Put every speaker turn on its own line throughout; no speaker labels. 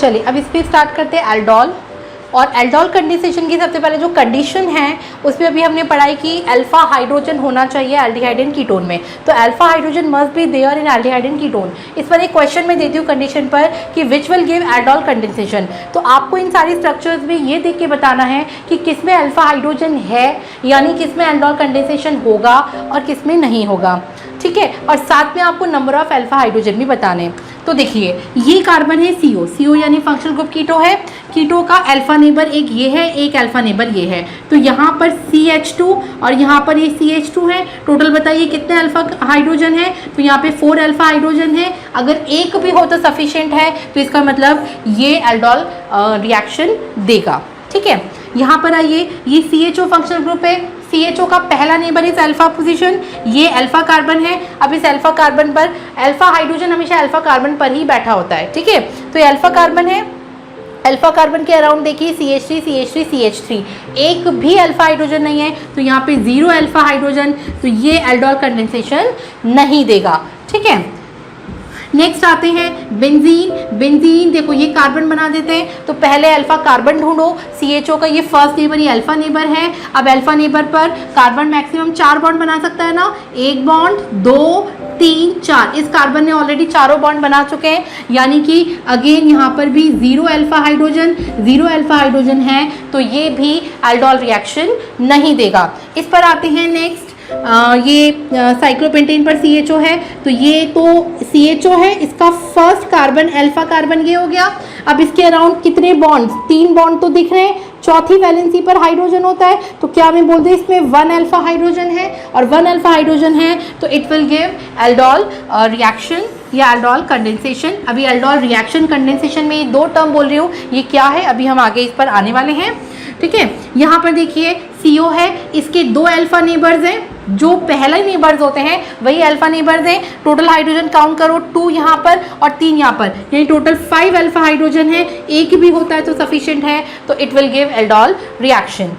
चलिए अब इस पर स्टार्ट करते हैं एल्डोल। और एल्डोल कंडेंसेशन की सबसे पहले जो कंडीशन है उसमें अभी हमने पढ़ाई की अल्फा हाइड्रोजन होना चाहिए एल्डिहाइड एंड कीटोन में। तो alpha hydrogen must be there in aldehyde and ketone. इस पर एक क्वेश्चन मैं देती हूँ कंडीशन पर कि which will give aldol condensation. तो आपको इन सारी स्ट्रक्चर्स में ये देख के बताना है कि किसमें अल्फा हाइड्रोजन है, यानी किसमें एल्डोल कंडेंसेशन होगा और किसमें नहीं होगा, ठीक है। और साथ में आपको नंबर ऑफ अल्फा हाइड्रोजन भी बताने हैं। तो देखिए ये कार्बन है CO, CO यानी फंक्शनल ग्रुप कीटो है। कीटो का अल्फा नेबर एक ये है, एक अल्फा नेबर ये है। तो यहाँ पर CH2 और यहाँ पर ये CH2 है। टोटल बताइए कितने अल्फा हाइड्रोजन है। तो यहाँ पे 4 अल्फा हाइड्रोजन है। अगर एक भी हो तो सफिशिएंट है, तो इसका मतलब ये एल्डोल रिएक्शन देगा, ठीक है। यहाँ पर आइए, ये CHO फंक्शनल ग्रुप है। CHO का पहला नेबर इस अल्फा पोजीशन, ये अल्फा कार्बन है। अब इस अल्फा कार्बन पर अल्फा हाइड्रोजन हमेशा अल्फा कार्बन पर ही बैठा होता है, ठीक है। तो ये अल्फा कार्बन है। अल्फा कार्बन के अराउंड देखिए CH3 CH3 CH3, एक भी अल्फा हाइड्रोजन नहीं है। तो यहाँ पे 0 अल्फा हाइड्रोजन, तो ये एल्डोल कंडेंसेशन नहीं देगा, ठीक है। नेक्स्ट आते हैं बेंजीन। बेंजीन देखो ये कार्बन बना देते हैं। तो पहले अल्फा कार्बन ढूंढो। CHO का ये फर्स्ट नेबर, ये अल्फा नेबर है। अब अल्फा नेबर पर कार्बन मैक्सिमम 4 बॉन्ड बना सकता है ना, 1 बॉन्ड 2 3 4। इस कार्बन ने ऑलरेडी चारों बॉन्ड बना चुके हैं, यानी कि अगेन यहाँ पर भी 0 अल्फा हाइड्रोजन, 0 अल्फा हाइड्रोजन है। तो ये भी एल्डोल रिएक्शन नहीं देगा। इस पर आते हैं नेक्स्ट, ये साइक्लोपेंटेन पर CHO है। तो ये तो CHO है, इसका फर्स्ट कार्बन अल्फा कार्बन ये हो गया। अब इसके अराउंड कितने बॉन्ड्स, 3 बॉन्ड तो दिख रहे हैं। चौथी वैलेंसी पर हाइड्रोजन होता है। तो क्या मैं बोल दूं इसमें 1 अल्फा हाइड्रोजन है, और 1 अल्फा हाइड्रोजन है तो it will give aldol reaction या एल्डोल कंडेंसेशन। अभी एल्डोल रिएक्शन कंडेंसेशन में ये 2 टर्म बोल रही हूँ, ये क्या है अभी हम आगे इस पर आने वाले हैं, ठीक है। यहाँ पर देखिए CO है, इसके 2 अल्फा नेबर्स हैं। जो पहला ही नेबर्स होते हैं वही अल्फा नेबर्स हैं। टोटल हाइड्रोजन काउंट करो, 2 यहाँ पर और 3 यहाँ पर, यानी टोटल 5 अल्फा हाइड्रोजन है। एक भी होता है तो सफिशिएंट है, तो it will give aldol reaction.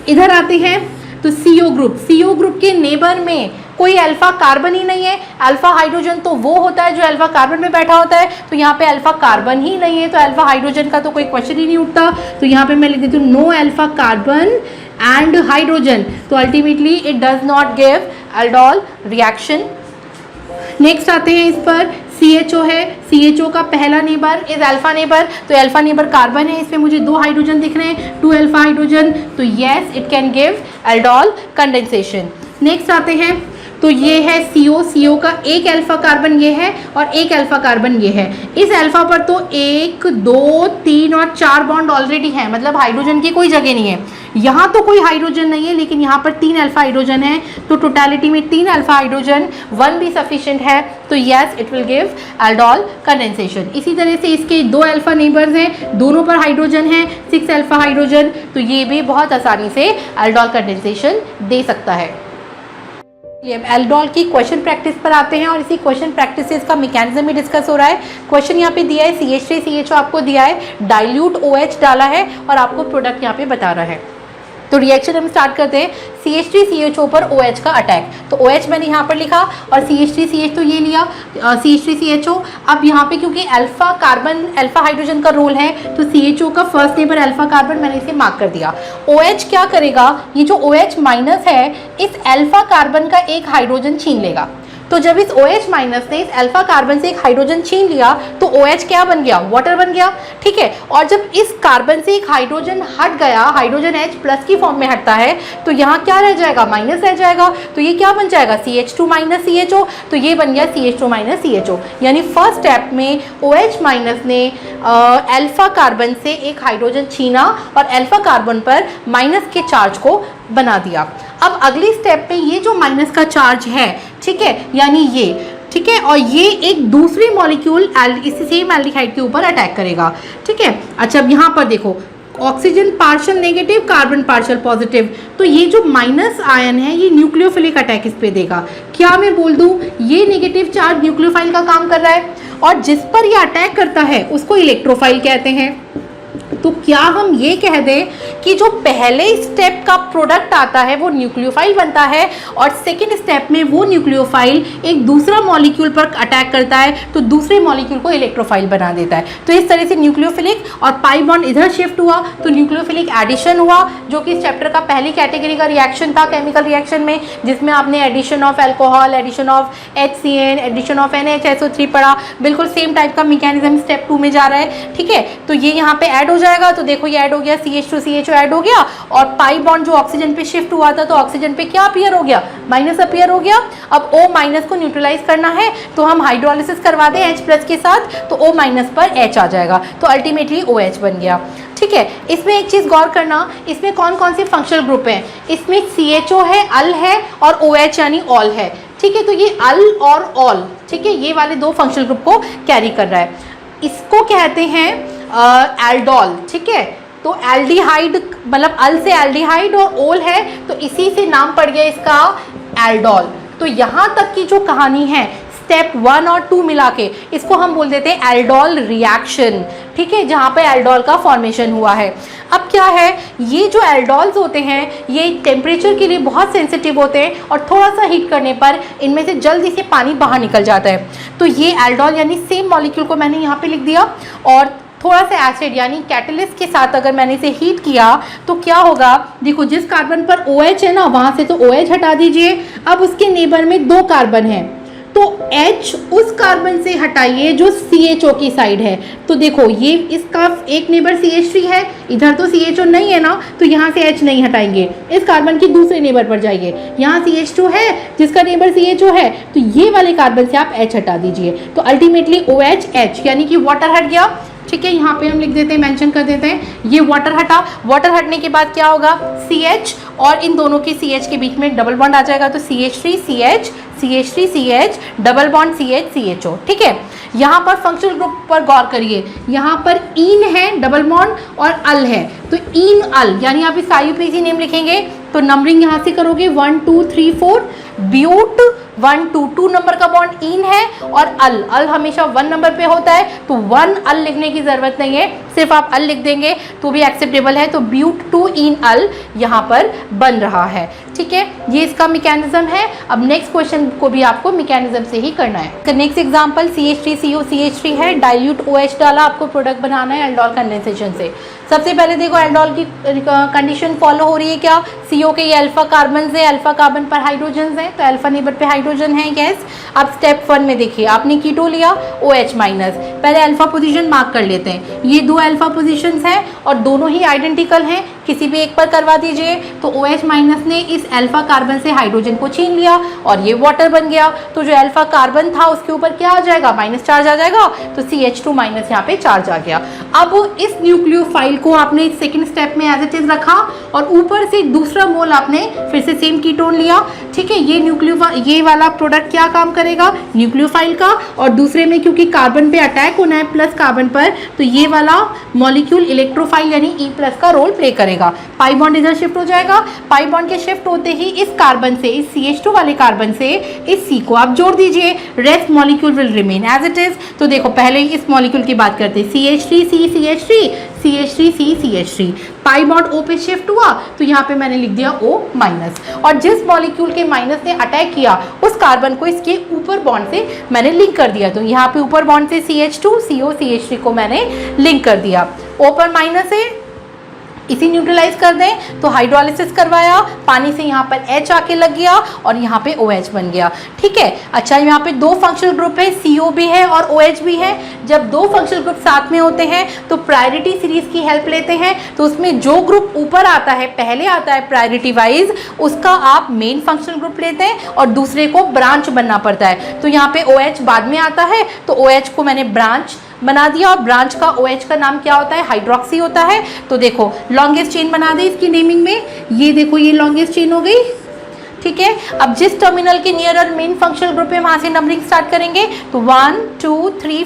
इधर आते हैं तो CO ग्रुप। CO ग्रुप के नेबर में कोई अल्फा कार्बन ही नहीं है। अल्फा हाइड्रोजन तो वो होता है जो अल्फा कार्बन में बैठा होता है। तो यहाँ पे अल्फा कार्बन ही नहीं है, तो अल्फा हाइड्रोजन का तो कोई क्वेश्चन ही नहीं उठता। तो यहाँ पे मैं लिख देती हूँ no alpha carbon and hydrogen. तो ultimately it does not give aldol reaction. Next आते हैं इस पर CHO है। CHO का पहला नेबर इज अल्फा नेबर। तो अल्फा नेबर कार्बन है, इसमें मुझे 2 हाइड्रोजन दिख रहे हैं, 2 अल्फा हाइड्रोजन। तो yes it can give aldol condensation. Next आते हैं तो ये है CO का एक अल्फा कार्बन ये है और एक अल्फा कार्बन ये है। इस अल्फा पर तो 1 2 3 और 4 बॉन्ड ऑलरेडी है, मतलब हाइड्रोजन की कोई जगह नहीं है। यहाँ तो कोई हाइड्रोजन नहीं है, लेकिन यहाँ पर 3 अल्फा हाइड्रोजन है। तो टोटलिटी में 3 अल्फा हाइड्रोजन, 1 भी सफिशिएंट है। तो yes it will give aldol condensation. इसी तरह से इसके 2 अल्फा नेबर्स हैं, दोनों पर हाइड्रोजन है, 6 अल्फा हाइड्रोजन। तो ये भी बहुत आसानी से एल्डोल कंडेंसेशन दे सकता है। एल्डोल की क्वेश्चन प्रैक्टिस पर आते हैं और इसी क्वेश्चन प्रैक्टिस से इसका मैकेनिज्म भी डिस्कस हो रहा है। क्वेश्चन यहाँ पे दिया है CH3 CHO आपको दिया है, डाइल्यूट OH डाला है और आपको प्रोडक्ट यहाँ पे बता रहा है। तो रिएक्शन हम स्टार्ट करते हैं। CH3 CHO पर OH का अटैक। तो OH मैंने यहाँ पर लिखा और CH3 CH तो ये लिया, CH3 CHO। अब यहाँ पे क्योंकि अल्फा कार्बन अल्फा हाइड्रोजन का रोल है, तो CHO का फर्स्ट नेबर अल्फा कार्बन मैंने इसे मार्क कर दिया। OH क्या करेगा, ये जो OH माइनस है इस अल्फा कार्बन का एक हाइड्रोजन छीन लेगा। तो जब इस OH माइनस ने इस अल्फा कार्बन से एक हाइड्रोजन छीन लिया तो OH क्या बन गया, वाटर बन गया, ठीक है। और जब इस कार्बन से एक हाइड्रोजन हट गया, हाइड्रोजन H प्लस की फॉर्म में हटता है, तो यहाँ क्या रह जाएगा, माइनस रह जाएगा। तो ये क्या बन जाएगा, CH2 माइनस CHO। तो ये बन गया CH2 माइनस CHO। यानी फर्स्ट स्टेप में OH माइनस ने अल्फा कार्बन से एक हाइड्रोजन छीना और अल्फा कार्बन पर माइनस के चार्ज को बना दिया। अब अगली स्टेप पे ये जो माइनस का चार्ज है, ठीक है, यानी ये, ठीक है, और ये एक दूसरी मॉलिक्यूल इसी सेम एल्डिहाइड के ऊपर अटैक करेगा, ठीक है। अच्छा अब यहाँ पर देखो oxygen partial negative, carbon partial positive. तो ये जो माइनस आयन है ये न्यूक्लियोफिलिक अटैक इस पे देगा। क्या मैं बोल दूं, ये नेगेटिव चार्ज न्यूक्लियोफाइल का काम कर रहा है और जिस पर ये अटैक करता है उसको इलेक्ट्रोफाइल कहते हैं। तो क्या हम ये कह दें कि जो पहले स्टेप का प्रोडक्ट आता है वो न्यूक्लियोफाइल बनता है, और सेकेंड स्टेप में वो न्यूक्लियोफाइल एक दूसरा मॉलिक्यूल पर अटैक करता है तो दूसरे मॉलिक्यूल को इलेक्ट्रोफाइल बना देता है। तो इस तरह से न्यूक्लियोफिलिक और पाई बॉन्ड इधर शिफ्ट हुआ तो न्यूक्लियोफिलिक एडिशन हुआ, जो कि इस चैप्टर का पहली कैटेगरी का रिएक्शन था केमिकल रिएक्शन में, जिसमें आपने addition of alcohol, addition of HCN, addition of NHSO3 पढ़ा। बिल्कुल सेम टाइप का मैकेनिज्म स्टेप 2 में जा रहा है, ठीक है। तो ये यहाँ पे ऐड हो जाएगा, तो देखो ये ऐड हो गया, CH2CHO ऐड हो गया, और पाई बॉन्ड जो ऑक्सीजन पे शिफ्ट हुआ था तो ऑक्सीजन पे क्या अपीयर हो गया, माइनस अपीयर हो गया। अब O- को न्यूट्रलाइज करना है तो हम हाइड्रोलिसिस करवा दें H+ के साथ, तो O- पर H आ जाएगा, तो अल्टीमेटली OH बन गया, ठीक है। इसमें एक चीज़ गौर करना, इसमें कौन कौन से फंक्शनल ग्रुप हैं, इसमें CHO है, अल है, और OH यानी ऑल है, ठीक है। तो ये अल और ऑल, ठीक है, ये वाले दो फंक्शनल ग्रुप को कैरी कर रहा है। इसको कहते हैं एल्डोल, ठीक है। तो एल्डिहाइड मतलब अल से एल्डिहाइड और ओल है, तो इसी से नाम पड़ गया इसका एल्डोल। तो यहाँ तक की जो कहानी है स्टेप 1 और 2 मिला के, इसको हम बोल देते हैं एल्डोल रिएक्शन, ठीक है, जहाँ पे एल्डोल का फॉर्मेशन हुआ है। अब क्या है, ये जो एल्डोल्स होते हैं ये टेम्परेचर के लिए बहुत सेंसिटिव होते हैं, और थोड़ा सा हीट करने पर इनमें से जल्दी से पानी बाहर निकल जाता है। तो ये एल्डोल यानी सेम मॉलिक्यूल को मैंने यहाँ पे लिख दिया, और थोड़ा सा एसिड यानी कैटलिस्ट के साथ अगर मैंने इसे हीट किया तो क्या होगा, देखो जिस कार्बन पर OH है ना, वहाँ से तो OH हटा दीजिए। अब उसके नेबर में 2 कार्बन हैं, तो H उस कार्बन से हटाइए जो CHO की साइड है। तो देखो ये इसका एक नेबर CH3 है, इधर तो CHO नहीं है ना, तो यहाँ से H नहीं हटाएंगे, इस कार्बन की दूसरे नेबर पर जाइए, यहाँ CH2 है जिसका नेबर CHO है, तो ये वाले कार्बन से आप H हटा दीजिए, तो अल्टीमेटली OH H यानी कि वाटर हट गया, ठीक है। यहाँ पे हम लिख देते हैं, मेंशन कर देते हैं, ये वाटर हटा। वाटर हटने के बाद क्या होगा, CH और इन दोनों के CH के बीच में डबल बॉन्ड आ जाएगा, तो CH3CH CH3CH double bond CH CHO, ठीक है। यहाँ पर फंक्शनल ग्रुप पर गौर करिए, यहाँ पर इन है डबल बॉन्ड और अल है, तो इन अल यानी आप इसका IUPAC नेम लिखेंगे, तो नंबरिंग यहाँ से करोगे 1 2 3 4, ब्यूट 1 2 नंबर का बॉन्ड इन है, और अल हमेशा 1 नंबर पे होता है, तो 1 अल लिखने की जरूरत नहीं है, सिर्फ आप अल लिख देंगे तो भी एक्सेप्टेबल है। तो ब्यूट 2 इन अल यहाँ पर बन रहा है, ठीक है। ये इसका मैकेनिज्म है। अब नेक्स्ट क्वेश्चन को भी आपको मैकेनिज्म से ही करना है। नेक्स्ट एग्जांपल CH3CO CH3 है, डाइल्यूट OH डाला, आपको प्रोडक्ट बनाना है एल्डोल कंडेंसेशन से। सबसे पहले देखो एल्डोल की कंडीशन फॉलो हो रही है क्या, CO के ये अल्फा कार्बन है, अल्फा कार्बन पर हाइड्रोजन है, तो अल्फा नेबर पे हाइड्रोजन है, गैस। अब स्टेप 1 में देखिए आपने कीटो लिया OH-, पहले अल्फा पोजीशन मार्क कर लेते हैं, ये 2 अल्फा पोजीशंस हैं और दोनों ही आइडेंटिकल हैं, किसी भी एक पर करवा दीजिए। तो OH- ने इस अल्फा कार्बन से हाइड्रोजन को छीन लिया और ये वाटर बन गया, तो जो अल्फा कार्बन था उसके ऊपर क्या आ जाएगा, माइनस चार्ज आ जाएगा, तो CH2- यहाँ पे चार्ज आ गया। अब इस न्यूक्लियोफाइल को आपने सेकंड स्टेप में एज इट इज रखा, और ऊपर से दूसरा मोल आपने फिर से सेम कीटोन लिया, ठीक है। ये वाला प्रोडक्ट क्या काम करेगा, न्यूक्लियोफाइल का, और दूसरे में क्योंकि कार्बन पे अटैक होना है प्लस कार्बन पर, तो ये वाला मॉलिक्यूल इलेक्ट्रोफाइल यानी E+ का रोल प्ले करेगा। पाई बॉन्ड इधर शिफ्ट हो जाएगा, पाई बॉन्ड के शिफ्ट होते ही इस कार्बन से, इस CH2 वाले कार्बन से इस C को आप जोड़ दीजिए, rest molecule will remain as it is. तो देखो पहले इस मॉलिक्यूल की बात करते हैं, CH3C CH3 CH3C CH3, pi bond O पे शिफ्ट हुआ, तो यहाँ पे मैंने लिख दिया O-, और जिस मॉलिक्यूल के माइनस ने अटैक किया उस कार्बन को इसके ऊपर बॉन्ड से मैंने लिंक कर दिया, तो यहाँ पे ऊपर बॉन्ड से CH2 CO CH3 को मैंने लिंक कर दिया। O पर माइनस है, इसी न्यूट्रलाइज कर दें, तो हाइड्रोलिसिस करवाया, पानी से यहाँ पर H आके लग गया और यहाँ पे OH बन गया, ठीक है। अच्छा यहाँ पे 2 फंक्शनल ग्रुप है, CO भी है और OH भी है। जब 2 फंक्शनल ग्रुप साथ में होते हैं तो प्रायोरिटी सीरीज की हेल्प लेते हैं, तो उसमें जो ग्रुप ऊपर आता है, पहले आता है प्रायोरिटी वाइज, उसका आप मेन फंक्शनल ग्रुप लेते हैं और दूसरे को ब्रांच बनना पड़ता है। तो यहाँ पे OH बाद में आता है, तो OH को मैंने ब्रांच बना दिया, और ब्रांच का OH का नाम क्या होता है, हाइड्रोक्सी होता है। तो देखो लॉन्गेस्ट चेन बना दे इसकी नेमिंग में, ये देखो ये लॉन्गेस्ट चेन हो गई, ठीक है। अब जिस टर्मिनल के नियरर मेन फंक्शनल ग्रुप है वहां से नंबरिंग स्टार्ट करेंगे। तो 1 2 3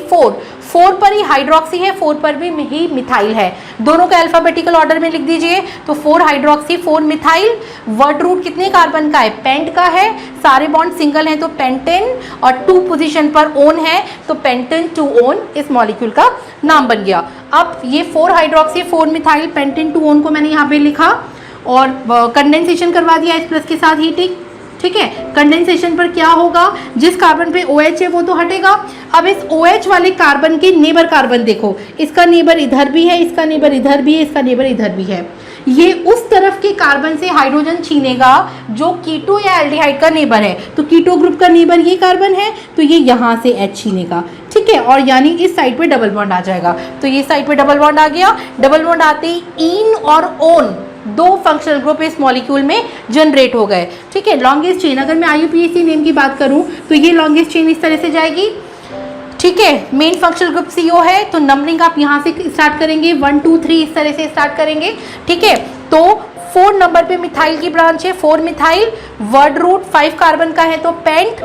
4 पर ही हाइड्रोक्सी है, 4 पर भी ही मिथाइल है। दोनों का अल्फाबेटिकल ऑर्डर में लिख दीजिए। तो 4 हाइड्रोक्सी 4 मिथाइल। वर्ड रूट कितने कार्बन का है? पेंट का है। सारे बॉन्ड सिंगल हैं तो पेंटेन, और 2 पोजीशन पर ओन है तो पेंटेन 2 ओन इस मॉलिक्यूल का नाम बन गया। अब ये 4 हाइड्रोक्सी 4 मिथाइल पेंटेन 2 ओन को मैंने यहाँ पे लिखा और कंडेंसेशन करवा दिया इस प्लस के साथ हीटिंग, ठीक है। कंडेंसेशन पर क्या होगा? जिस कार्बन पे OH है वो तो हटेगा। अब इस OH वाले कार्बन के नेबर कार्बन देखो, इसका नेबर इधर भी है, इसका नेबर इधर भी है, इसका नेबर इधर भी है। ये उस तरफ के कार्बन से हाइड्रोजन छीनेगा जो कीटो या एल्डिहाइड का नेबर है। तो कीटो ग्रुप का नेबर ये कार्बन है तो ये यहाँ से H छीनेगा, ठीक है। और यानी इस साइड पे डबल बॉन्ड आ जाएगा। तो ये साइड पे डबल बॉन्ड आ गया। डबल बॉन्ड आते ही इन और ओन 2 फंक्शनल ग्रुप इस मॉलिक्यूल में जनरेट हो गए, ठीक है। लॉन्गेस्ट चेन, अगर मैं IUPAC नेम की बात करूं तो ये लॉन्गेस्ट चेन इस तरह से जाएगी, ठीक है। मेन फंक्शनल ग्रुप CO है तो नंबरिंग आप यहाँ से स्टार्ट करेंगे, 1 2 3 इस तरह से स्टार्ट करेंगे, ठीक है। तो 4 नंबर पे मिथाइल की ब्रांच है, 4 मिथाइल। वर्ड रूट 5 कार्बन का है तो पेंट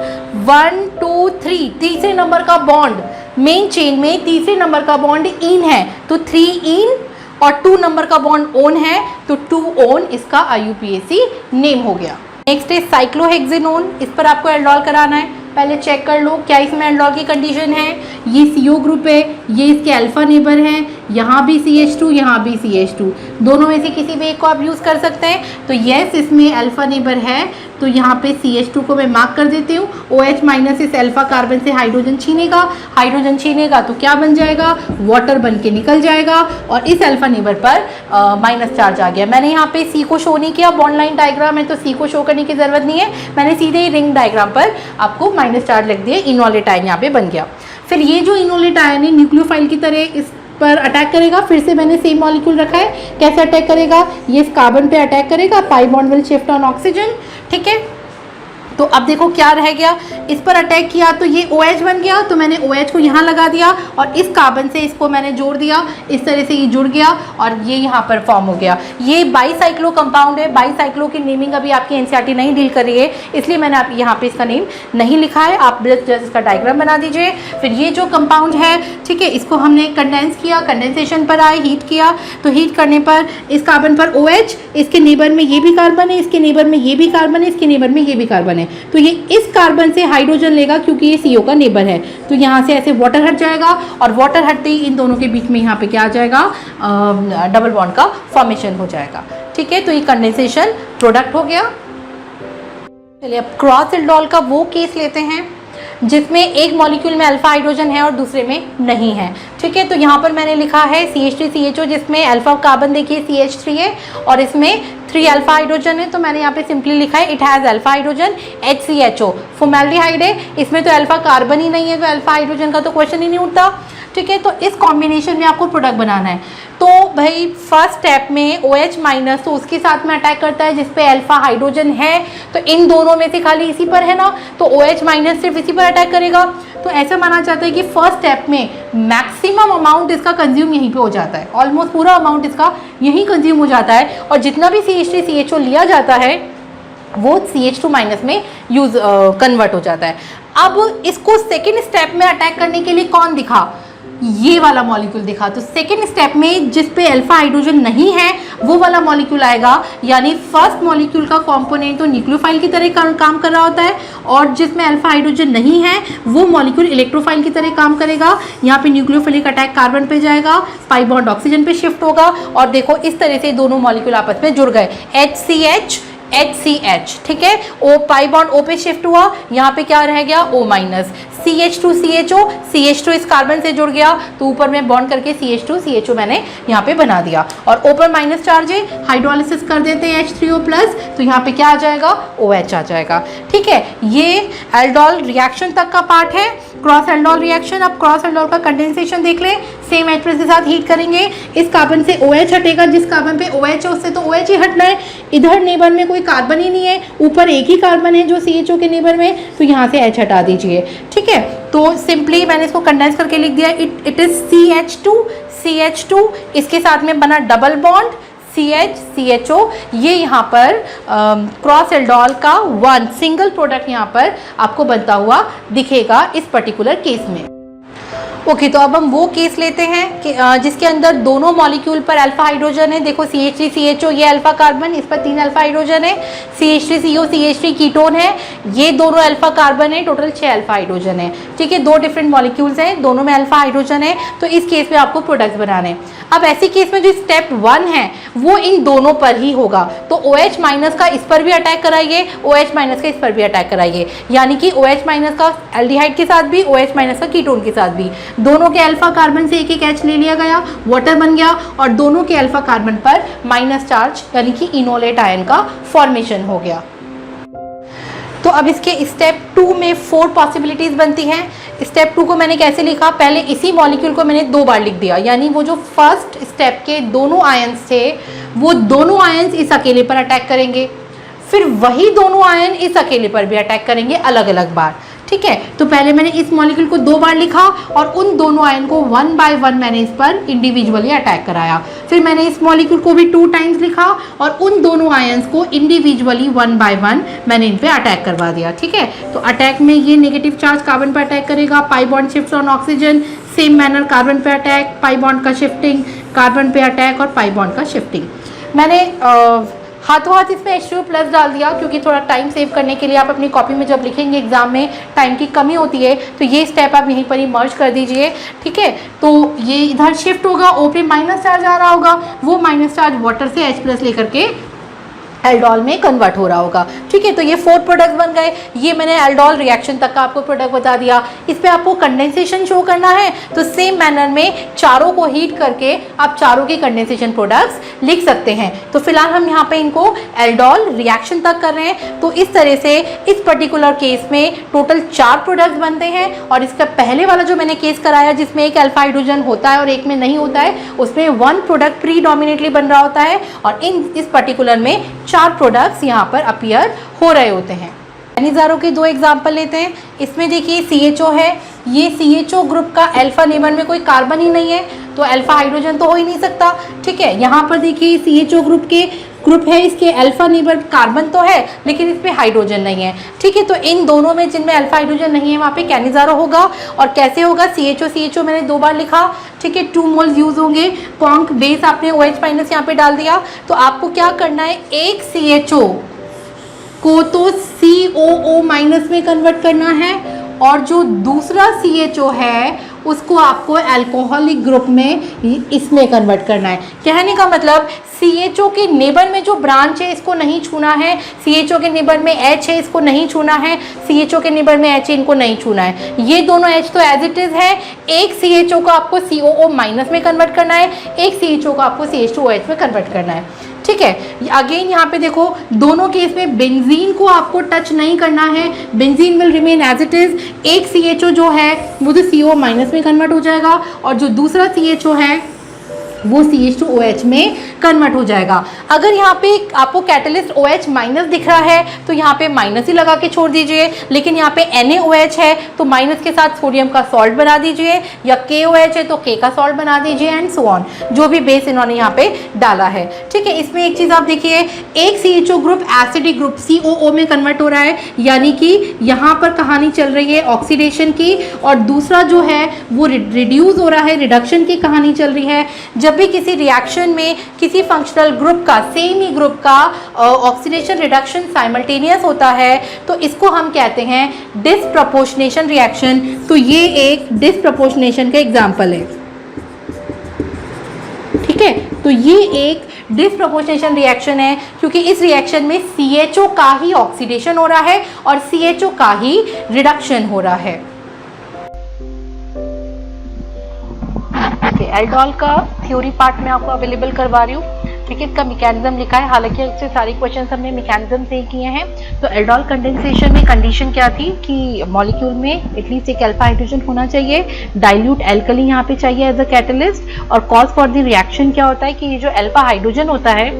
1 2 3 तीसरे नंबर का बॉन्ड, मेन चेन में तीसरे नंबर का बॉन्ड इन है तो 3 इन, और 2 नंबर का बॉन्ड ओन है तो 2 ओन इसका IUPAC नेम हो गया। नेक्स्ट है साइक्लोहेक्सेनोन। इस पर आपको एल्डोल कराना है। पहले चेक कर लो क्या इसमें एल्डोल की कंडीशन है। ये CO ग्रुप है, ये इसके अल्फा नेबर हैं, यहाँ भी CH2 यहाँ भी CH2, दोनों में से किसी भी एक को आप यूज़ कर सकते हैं। तो यस इसमें अल्फा नेबर है तो यहाँ पे CH2 को मैं मार्क कर देती हूँ। OH माइनस इस अल्फा कार्बन से हाइड्रोजन छीनेगा, हाइड्रोजन छीनेगा तो क्या बन जाएगा? वाटर बन के निकल जाएगा और इस अल्फा नेबर पर माइनस चार्ज आ गया। मैंने यहाँ पे C को शो नहीं किया, बॉन्ड लाइन डायग्राम है तो C को शो करने की ज़रूरत नहीं है, मैंने सीधे ही रिंग डायग्राम पर आपको माइनस चार्ज लिख दिया। इनोलेट आयन यहाँ पे बन गया। फिर ये जो इनोलेट आयन है न्यूक्लियोफाइल की तरह इस पर अटैक करेगा। फिर से मैंने सेम मॉलिक्यूल रखा है। कैसे अटैक करेगा? ये इस कार्बन पे अटैक करेगा, pi bond will shift on oxygen, ठीक है। तो अब देखो क्या रह गया, इस पर अटैक किया तो ये OH बन गया तो मैंने OH को यहाँ लगा दिया और इस कार्बन से इसको मैंने जोड़ दिया, इस तरह से ये जुड़ गया और ये यहाँ पर फॉर्म हो गया। ये बाईसाइक्लो कंपाउंड है। बाईसाइक्लो की नेमिंग अभी आपकी NCERT नहीं डील कर रही है इसलिए मैंने आप यहाँ पे इसका नेम नहीं लिखा है। आप जस्ट इसका डायग्राम बना दीजिए। फिर ये जो कंपाउंड है, ठीक है, इसको हमने कंडेंस किया, कंडेंसेशन पर आए, हीट किया तो हीट करने पर इस कार्बन पर OH, इसके नेबर में ये भी कार्बन है, इसके नेबर में ये भी कार्बन है, इसके नेबर में ये भी कार्बन है। तो ये इस कार्बन से हाइड्रोजन लेगा क्योंकि ये CO का नेबर है तो यहाँ से ऐसे वाटर हट जाएगा और वाटर हटते ही इन दोनों के बीच में यहाँ पे क्या आ जाएगा? डबल बॉन्ड का फॉर्मेशन हो जाएगा, ठीक है। तो ये कंडेंसेशन प्रोडक्ट हो गया। चलिए अब क्रॉस एल्डोल का वो केस लेते हैं जिसमें एक मॉलिक्यूल में अल्फा हाइड्रोजन है और दूसरे में नहीं है, ठीक है। तो यहाँ पर मैंने लिखा है CH3CHO जिसमें अल्फा कार्बन देखिए CH3 है और इसमें 3 अल्फा हाइड्रोजन है तो मैंने यहाँ पे सिंपली लिखा है it has alpha hydrogen HCHO। Formaldehyde है, इसमें तो अल्फा कार्बन ही नहीं है तो अल्फा हाइड्रोजन का तो क्वेश्चन ही नहीं उठता, ठीक है। तो इस कॉम्बिनेशन में आपको प्रोडक्ट बनाना है। तो भाई फर्स्ट स्टेप में OH माइनस तो उसके साथ में अटैक करता है जिस पे अल्फा हाइड्रोजन है तो इन दोनों में से खाली इसी पर है ना, तो OH माइनस सिर्फ इसी पर अटैक करेगा। तो ऐसा माना जाता है कि फर्स्ट स्टेप में मैक्सिमम अमाउंट इसका कंज्यूम यहीं पे हो जाता है, ऑलमोस्ट पूरा अमाउंट इसका यहीं कंज्यूम हो जाता है और जितना भी CH3CHO लिया जाता है वो CH2 माइनस में कन्वर्ट हो जाता है। अब इसको सेकेंड स्टेप में अटैक करने के लिए कौन दिखा? ये वाला मॉलिक्यूल दिखा। तो सेकेंड स्टेप में जिस पे अल्फा हाइड्रोजन नहीं है वो वाला मॉलिक्यूल आएगा, यानी फर्स्ट मॉलिक्यूल का कंपोनेंट तो न्यूक्लियोफाइल की तरह काम कर रहा होता है और जिसमें अल्फा हाइड्रोजन नहीं है वो मॉलिक्यूल इलेक्ट्रोफाइल की तरह काम करेगा। यहाँ पे न्यूक्लियोफिलिक अटैक कार्बन पे जाएगा, पाई बॉन्ड ऑक्सीजन पे शिफ्ट होगा और देखो इस तरह से दोनों मॉलिक्यूल आपस में जुड़ गए, HCH HCH, ठीक है। O पाई बॉन्ड O पे शिफ्ट हुआ, यहाँ पे क्या रह गया? O minus. CH2CHO, CH2 इस कार्बन से जुड़ गया तो ऊपर में बॉन्ड करके CH2CHO मैंने यहाँ पे बना दिया और O पर माइनस चार्ज है, हाइड्रोलिसिस कर देते हैं H3O प्लस तो यहाँ पे क्या आ जाएगा? OH आ जाएगा, ठीक है। ये एल्डोल रिएक्शन तक का पार्ट है, क्रॉस एल्डोल रिएक्शन। अब क्रॉस एल्डोल का कंडेंसेशन देख ले, सेम H के साथ हीट करेंगे, इस कार्बन से OH हटेगा, जिस कार्बन पे OH है उससे तो OH ही हटना है, इधर नेबर में कोई कार्बन ही नहीं है, ऊपर एक ही कार्बन है जो CHO के नेबर में तो यहाँ से H हटा दीजिए, ठीक है। तो सिंपली मैंने इसको कंडेंस करके लिख दिया, इट इज CH2, इसके साथ में बना डबल बॉन्ड CH CHO, ये यहाँ पर क्रॉस एल्डोल का वन सिंगल प्रोडक्ट यहाँ पर आपको बनता हुआ दिखेगा इस पर्टिकुलर केस में। ओके, तो अब हम वो केस लेते हैं कि जिसके अंदर दोनों मॉलिक्यूल पर अल्फा हाइड्रोजन है। देखो CH3CHO ये अल्फा कार्बन, इस पर 3 अल्फा हाइड्रोजन है। CH3CO CH3 कीटोन है, ये दोनों अल्फा कार्बन है, टोटल 6 अल्फा हाइड्रोजन है। ठीक है, 2 डिफरेंट मॉलिक्यूल्स हैं, दोनों में अल्फा हाइड्रोजन है। तो इस केस में आपको प्रोडक्ट्स बनाने। अब ऐसी केस में जो स्टेप 1 है वो इन दोनों पर ही होगा। तो OH माइनस का इस पर भी अटैक कराइए, OH माइनस का इस पर भी अटैक कराइए, यानी कि OH माइनस का एल्डिहाइड के साथ भी, OH माइनस का कीटोन के साथ भी। दोनों के अल्फा कार्बन से एक एक H ले लिया गया, वाटर बन गया और दोनों के अल्फा कार्बन पर माइनस चार्ज यानी कि इनोलेट आयन का फॉर्मेशन हो गया। तो अब इसके स्टेप 2 में 4 पॉसिबिलिटीज बनती हैं। स्टेप 2 को मैंने कैसे लिखा, पहले इसी मॉलिक्यूल को मैंने 2 बार लिख दिया, यानी वो जो फर्स्ट स्टेप के दोनों आयन्स थे वो दोनों आयन्स इस अकेले पर अटैक करेंगे, फिर वही दोनों आयन इस अकेले पर भी अटैक करेंगे अलग अलग बार। ठीक है, तो पहले मैंने इस मॉलिक्यूल को 2 बार लिखा और उन दोनों आयन को 1 बाय 1 मैंने इस पर इंडिविजुअली अटैक कराया। फिर मैंने इस मॉलिक्यूल को भी 2 टाइम्स लिखा और उन दोनों आयन्स को इंडिविजुअली 1 बाय 1 मैंने इन पे अटैक करवा दिया। ठीक है, तो अटैक में ये नेगेटिव चार्ज कार्बन पर अटैक करेगा, pi bond shift on oxygen, same manner carbon पे अटैक, पाई बॉन्ड का शिफ्टिंग, कार्बन पे अटैक और पाई बॉन्ड का शिफ्टिंग। मैंने हाथों हाथ इसमें H2+ डाल दिया क्योंकि थोड़ा टाइम सेव करने के लिए। आप अपनी कॉपी में जब लिखेंगे एग्जाम में टाइम की कमी होती है, तो ये स्टेप आप यहीं पर ही मर्ज कर दीजिए। ठीक है, तो ये इधर शिफ्ट होगा, O पे माइनस चार्ज आ रहा होगा, वो माइनस चार्ज वाटर से H+ लेकर के एल्डोल में कन्वर्ट हो रहा होगा। ठीक है, तो ये 4 प्रोडक्ट्स बन गए। ये मैंने एल्डोल रिएक्शन तक का आपको प्रोडक्ट बता दिया। इस पे आपको कंडेंसेशन शो करना है तो सेम मैनर में चारों को हीट करके आप चारों के कंडेंसेशन प्रोडक्ट्स लिख सकते हैं। तो फिलहाल हम यहाँ पे इनको एल्डोल रिएक्शन तक कर रहे हैं। तो इस तरह से इस पर्टिकुलर केस में टोटल 4 प्रोडक्ट्स बनते हैं और इसका पहले वाला जो मैंने केस कराया जिसमें एक अल्फा हाइड्रोजन होता है और एक में नहीं होता है, उसमें 1 प्रोडक्ट प्रीडोमिनेटली बन रहा होता है और इस पर्टिकुलर में 4 प्रोडक्ट्स यहाँ पर अपीयर हो रहे होते हैं। कैनिज़ारो के 2 एग्जाम्पल लेते हैं। इसमें देखिए CHO है, ये CHO ग्रुप का अल्फा नेबर में कोई कार्बन ही नहीं है तो अल्फा हाइड्रोजन तो हो ही नहीं सकता। ठीक है, यहाँ पर देखिए CHO ग्रुप है, इसके अल्फा नेबर कार्बन तो है लेकिन इस पे हाइड्रोजन नहीं है। ठीक है, तो इन दोनों में जिनमें अल्फा हाइड्रोजन नहीं है वहाँ पे कैनिज़ारो होगा। और कैसे होगा, CHO मैंने 2 बार लिखा। ठीक है, 2 मोल्स यूज होंगे, कॉन्क बेस आपने OH माइनस यहाँ पे डाल दिया। तो आपको क्या करना है, एक CHO को तो COO माइनस में कन्वर्ट करना है और जो दूसरा CHO है उसको आपको अल्कोहलिक ग्रुप में इसमें कन्वर्ट करना है। कहने का मतलब CHO के नेबर में जो ब्रांच है इसको नहीं छूना है, CHO के नेबर में H है इसको नहीं छूना है, CHO के नेबर में H है इनको नहीं छूना है। ये दोनों H तो एज इट इज़ है। एक CHO को आपको COO माइनस में कन्वर्ट करना है, एक CHO को आपको CH2OH में कन्वर्ट करना है। ठीक है, अगेन यहाँ पे देखो दोनों केस में बेंजीन को आपको टच नहीं करना है, benzene will remain as it is. एक CHO जो है वो तो CO माइनस में कन्वर्ट हो जाएगा और जो दूसरा CHO है वो CH2OH में कन्वर्ट हो जाएगा। अगर यहाँ पे आपको कैटलिस्ट OH माइनस दिख रहा है तो यहाँ पे माइनस ही लगा के छोड़ दीजिए, लेकिन यहाँ पे NaOH है तो माइनस के साथ सोडियम का सॉल्ट बना दीजिए, या KOH है तो K का सॉल्ट बना दीजिए एंड सो ऑन, जो भी बेस इन्होंने यहाँ पे डाला है। ठीक है, इसमें एक चीज़ आप देखिए, एक CHO group acidic group COO में कन्वर्ट हो रहा है, यानी कि यहाँ पर कहानी चल रही है ऑक्सीडेशन की, और दूसरा जो है वो रिड्यूस हो रहा है, रिडक्शन की कहानी चल रही है। जब भी किसी रिएक्शन में किसी फंक्शनल ग्रुप का, सेम ही ग्रुप का ऑक्सीडेशन रिडक्शन साइमल्टेनियस होता है तो इसको हम कहते हैं डिसप्रपोर्शनेशन रिएक्शन। तो ये एक डिसप्रपोर्शनेशन का एग्जाम्पल है। ठीक है, तो ये एक डिसप्रपोर्शनेशन रिएक्शन है क्योंकि इस रिएक्शन में CHO का ही ऑक्सीडेशन हो रहा है और CHO का ही रिडक्शन हो रहा है। एल्डोल का थ्योरी पार्ट में आपको अवेलेबल करवा रही हूँ। ठीक है, इसका मैकेनिज्म लिखा है, हालांकि इससे सारी क्वेश्चंस हमने मैकेनिज्म से ही किए हैं। तो एल्डोल कंडेंसेशन में कंडीशन क्या थी कि मॉलिक्यूल में एटलीस्ट एक अल्फा हाइड्रोजन होना चाहिए, डाइल्यूट एल्कली यहाँ पे चाहिए एज अ कैटलिस्ट, और कॉज फॉर द रिएक्शन क्या होता है कि ये जो अल्फा हाइड्रोजन होता है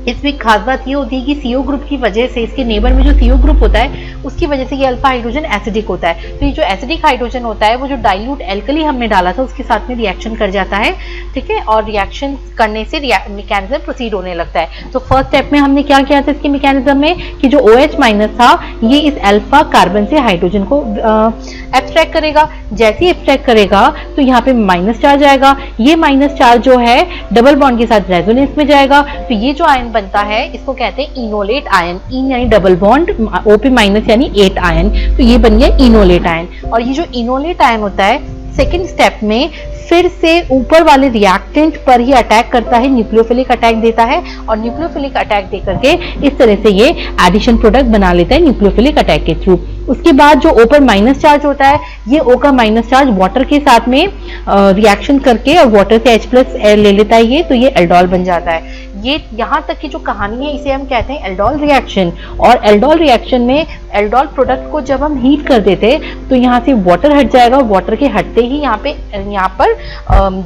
इसमें खास बात ये होती है कि CO ग्रुप की वजह से, इसके नेबर में जो CO ग्रुप होता है उसकी वजह से ये अल्फा हाइड्रोजन एसिडिक होता है। तो ये जो एसिडिक हाइड्रोजन होता है वो जो डाइल्यूट एल्कली हमने डाला था उसके साथ में रिएक्शन कर जाता है, ठीक है, और रिएक्शन करने से मैकेनिज्म प्रोसीड होने लगता है। तो फर्स्ट स्टेप में हमने क्या किया था इसके मैकेनिज्म में कि जो OH माइनस था ये इस अल्फा कार्बन से हाइड्रोजन को एब्स्ट्रैक्ट करेगा। जैसे ही एब्स्ट्रैक्ट करेगा तो यहाँ पे माइनस चार्ज आएगा, ये माइनस चार्ज जो है डबल बॉन्ड के साथ रेजोनेंस में जाएगा। तो ये जो आयन बनता है इसको कहते हैं इनोलेट आयन, इन यानी डबल बॉन्ड, O पे माइनस यानी 8 आयन, तो ये बन गया इनोलेट आयन। और ये जो इनोलेट आयन होता है सेकेंड स्टेप में फिर से ऊपर वाले रिएक्टेंट पर ही अटैक करता है, न्यूक्लियोफिलिक अटैक देता है, और न्यूक्लियोफिलिक अटैक दे करके इस तरह से ये एडिशन प्रोडक्ट बना लेता है न्यूक्लियोफिलिक अटैक के थ्रू। उसके बाद जो O पर माइनस चार्ज होता है ये O का माइनस चार्ज वाटर के साथ में रिएक्शन करके और वाटर से H+ एयर ले लेता है ये, तो ये एल्डोल बन जाता है। ये यहाँ तक की जो कहानी है इसे हम कहते हैं एल्डोल रिएक्शन। और एल्डोल रिएक्शन में एल्डोल प्रोडक्ट को जब हम हीट कर देते तो यहाँ से वाटर हट जाएगा, वाटर के हटते ही यहाँ पर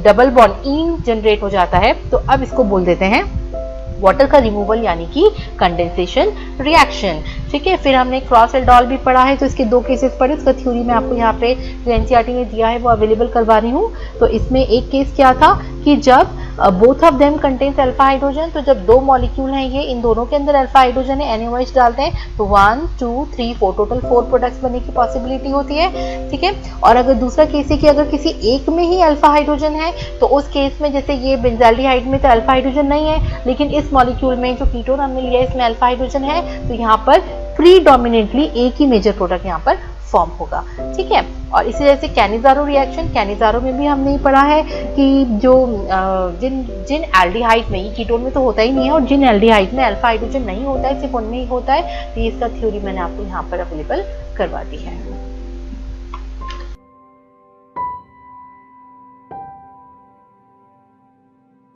डबल बॉन्ड इन जनरेट हो जाता है। तो अब इसको बोल देते हैं वाटर का रिमूवल यानी कि कंडेंसेशन रिएक्शन, ठीक है। फिर हमने क्रॉस एल्डोल भी पढ़ा है, तो इसके 2 केसेस पढ़े, उसका थ्योरी मैं आपको यहाँ पे जो NCERT में दिया है वो अवेलेबल करवा रही हूँ। तो इसमें एक केस क्या था कि जब both of them contains alpha hydrogen, तो जब 2 मॉलिक्यूल हैं ये, इन दोनों के अंदर अल्फा हाइड्रोजन है, NaOH डालते हैं तो 1 2 3 4 टोटल 4 प्रोडक्ट्स बनने की पॉसिबिलिटी होती है, ठीक है। और अगर दूसरा केस है कि अगर किसी एक में ही अल्फा हाइड्रोजन है तो उस केस में जैसे ये बेंजाल्डिहाइड में तो अल्फा हाइड्रोजन नहीं है, लेकिन इस मॉलिक्यूल में जो कीटोन हमने लिया है इसमें अल्फा हाइड्रोजन है, तो यहाँ पर प्रीडोमिनेटली एक ही मेजर प्रोडक्ट यहाँ पर फॉर्म होगा, ठीक है। और इसी तरह से कैनिजारो रिएक्शन, कैनिजारो में भी हमने पढ़ा है कि जो जिन एल्डिहाइड में, ये कीटोन में तो होता ही नहीं है, और जिन एल्डिहाइड में अल्फा हाइड्रोजन नहीं होता है सिर्फ उनमें ही होता है, तो इसका थ्योरी मैंने आपको यहाँ पर अवेलेबल करवा दी है।